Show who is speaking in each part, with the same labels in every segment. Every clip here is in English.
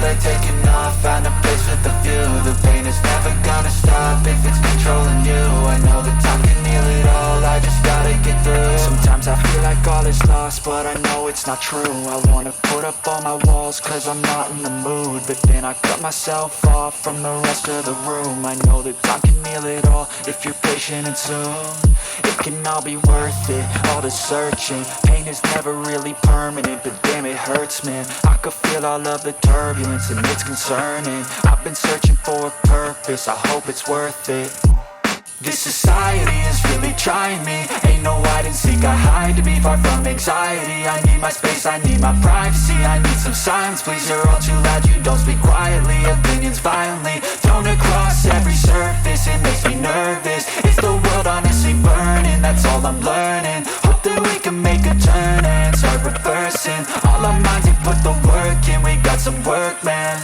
Speaker 1: like taking off, find a place with a view. The pain is never gonna stop if it's controlling you. I know that time can heal it all, I just gotta get through. Sometimes I feel like all is lost, but I know it's not true. I wanna put up all my walls cause I'm not in the mood, but then I cut myself off from the rest of the room. I know that time can heal it all if you're patient and soon it can all be worth it, all the searching. Pain is never really permanent, but damn it hurts, man. I could feel all of the turbulence and it's concerning. I've been searching for a purpose, I hope it's worth it. This society is really trying me. Ain't no hide and seek, I hide to be far from anxiety. I need my space, I need my privacy. I need some silence, please, you're all too loud. You don't speak quietly, opinions violently thrown across every surface. It makes me nervous. Is the world honestly burning? That's all I'm learning. Hope that we can make a turn and start reversing. All our minds, they put the work in. We got some work, man.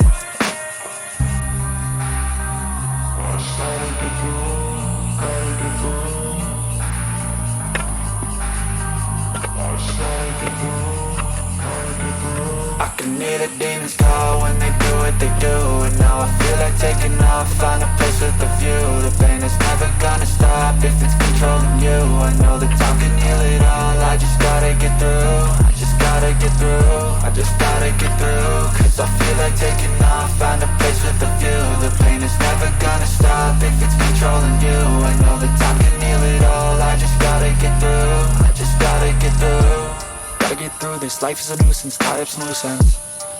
Speaker 1: I can hear the demons call when they do what they do. And now I feel like taking off, find a place with a view. The pain is never gonna stop if it's controlling you. I know that time can heal it all, I just gotta get through. I just gotta get through, I just gotta get through. Cause I feel like taking off, find a place with a view. The pain is never gonna stop if it's controlling you. I know that time can heal it all, I just gotta get through. I just gotta get through. Gotta get through this, life is a nuisance, tie up some loose ends.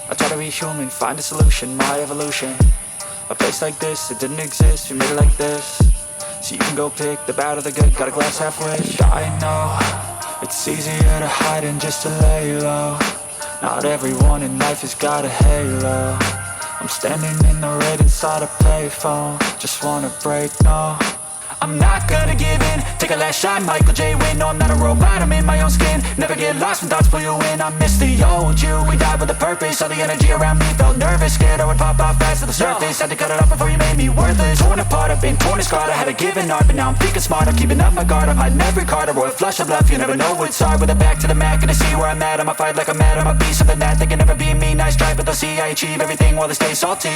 Speaker 1: I try to be human, find a solution, my evolution. A place like this, it didn't exist, we made it like this. So you can go pick the bad or the good, got a glass halfway. I know, it's easier to hide than just to lay low. Not everyone in life has got a halo. I'm standing in the red inside a payphone. Just wanna break, no, I'm not gonna give in. Take a last shot, Michael J. Win. No, I'm not a robot, I'm in my own skin. Never get lost when thoughts pull you in. I miss the old you, we died with a purpose. All the energy around me felt nervous, scared I would pop off fast to the surface. Had to cut it off before you made me worthless. Torn apart, I've been torn and scarred. I had a given art, but now I'm thinking smart. I'm keeping up my guard, I'm hiding every card. I roll a flush of bluff, you never know what's hard. With a back to the mat, gonna see where I'm at. I'ma fight like I'm mad, I'ma be something that they can never be me. Nice try, but they'll see I achieve everything while they stay salty.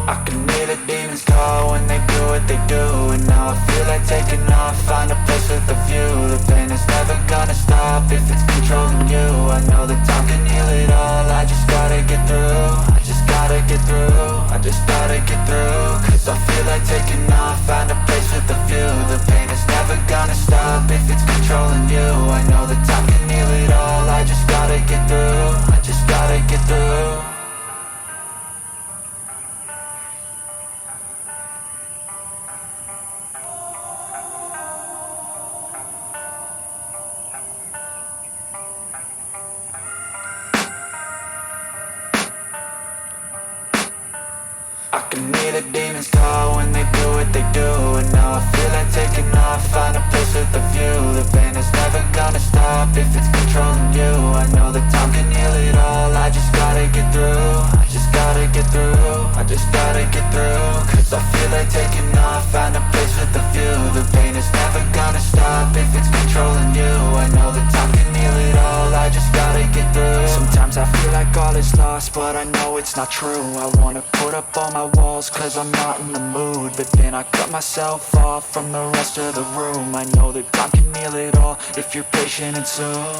Speaker 1: I can hear the demons call when they do what they do. And now I feel like taking off, find a place with a view. The pain is never gonna stop if it's controlling you. I know that time can heal it all, I just gotta get through. I just gotta get through, I just gotta get through. Cause I feel like taking off, find a place with a view. The pain is never gonna stop if it's controlling you. I know that time can heal it all, I just gotta get through. I just gotta get through. I can hear the demons call when they do what they do. And now I feel like taking off, find a place with a view. The pain is never gonna stop if it's controlling you. I know that time can heal it all, I just gotta get through. I just gotta get through, I just gotta get through. Cause I feel like taking off, find a place with a view. The pain is never gonna stop if it's controlling you. I know that time can heal it all, I just gotta get through. Sometimes I feel like all is lost, but I know it's not true. I wanna put up all my walls cause I'm not in the mood, but then I cut myself off from the rest of the room. I know that time can heal it all if you're patient and soon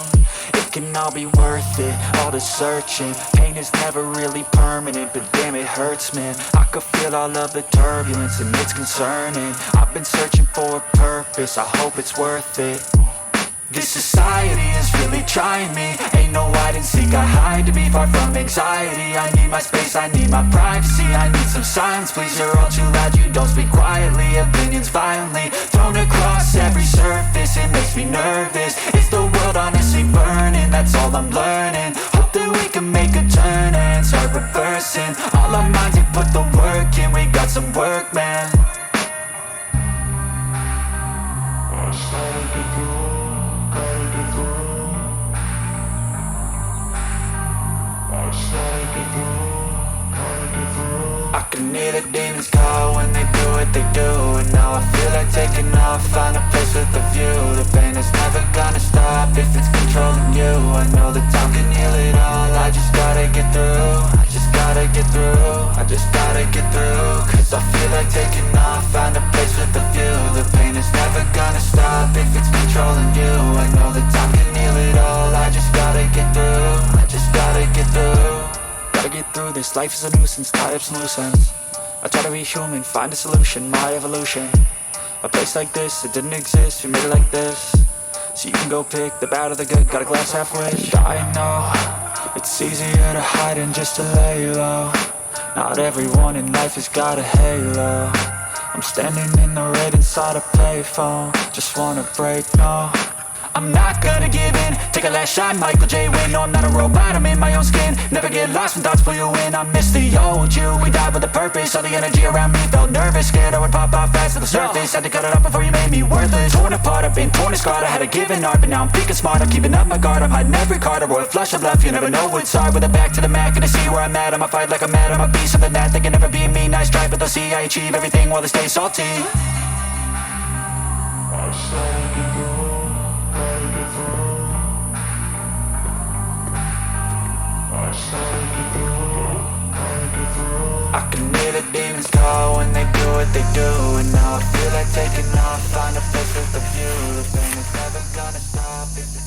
Speaker 1: it can all be worth it, all the searching. Pain is never really permanent, but damn it hurts, man. I could feel all of the turbulence and it's concerning. I've been searching for a purpose, I hope it's worth it. This society is really trying me. Ain't no hide and seek, I hide to be far from anxiety. I need my space, I need my privacy. I need some silence, please, you're all too loud. You don't speak quietly, opinions violently thrown across every surface. It makes me nervous. Is the world honestly burning? That's all I'm learning. Hope that we can make a turn and start reversing. All our minds, they put the work in. We got some work, man. I can hear the demons call when they do what they do. And now I feel like taking off, find a place with a view. The pain is never gonna stop if it's controlling you. I know that time can heal it all, I just gotta get through. I just gotta get through, I just gotta get through. Cause I feel like taking off, find a place with a view. The pain is never gonna stop if it's controlling you. I know that time can heal it all, I just gotta get through. I just gotta get through. Gotta get through this, life is a nuisance, tie up some loose ends. I try to be human, find a solution, my evolution. A place like this, it didn't exist, we made it like this. So you can go pick the bad or the good, got a glass half wish. I know, it's easier to hide than just to lay low. Not everyone in life has got a halo. I'm standing in the red inside a payphone. Just wanna break, no, I'm not gonna give in. Take a last shot, Michael J. Win. No, I'm not a robot, I'm in my own skin. Never get lost when thoughts pull you in. I miss the old you, we died with a purpose. All the energy around me felt nervous, scared I would pop off fast to the surface. Had to cut it off before you made me worthless. Torn apart, I've been torn and scarred. I had a given art, but now I'm thinking smart. I'm keeping up my guard, I'm hiding every card. A royal flush of love, you never know what's hard. With a back to the mat, gonna see where I'm at. I'ma fight like I'm mad, I'ma be something that they can never be me. Nice try, but they'll see I achieve everything while they stay salty. I started to go, gotta get through. I can hear the demons call when they do what they do. And now I feel like taking off, find a place with a view. The pain is never gonna stop if it's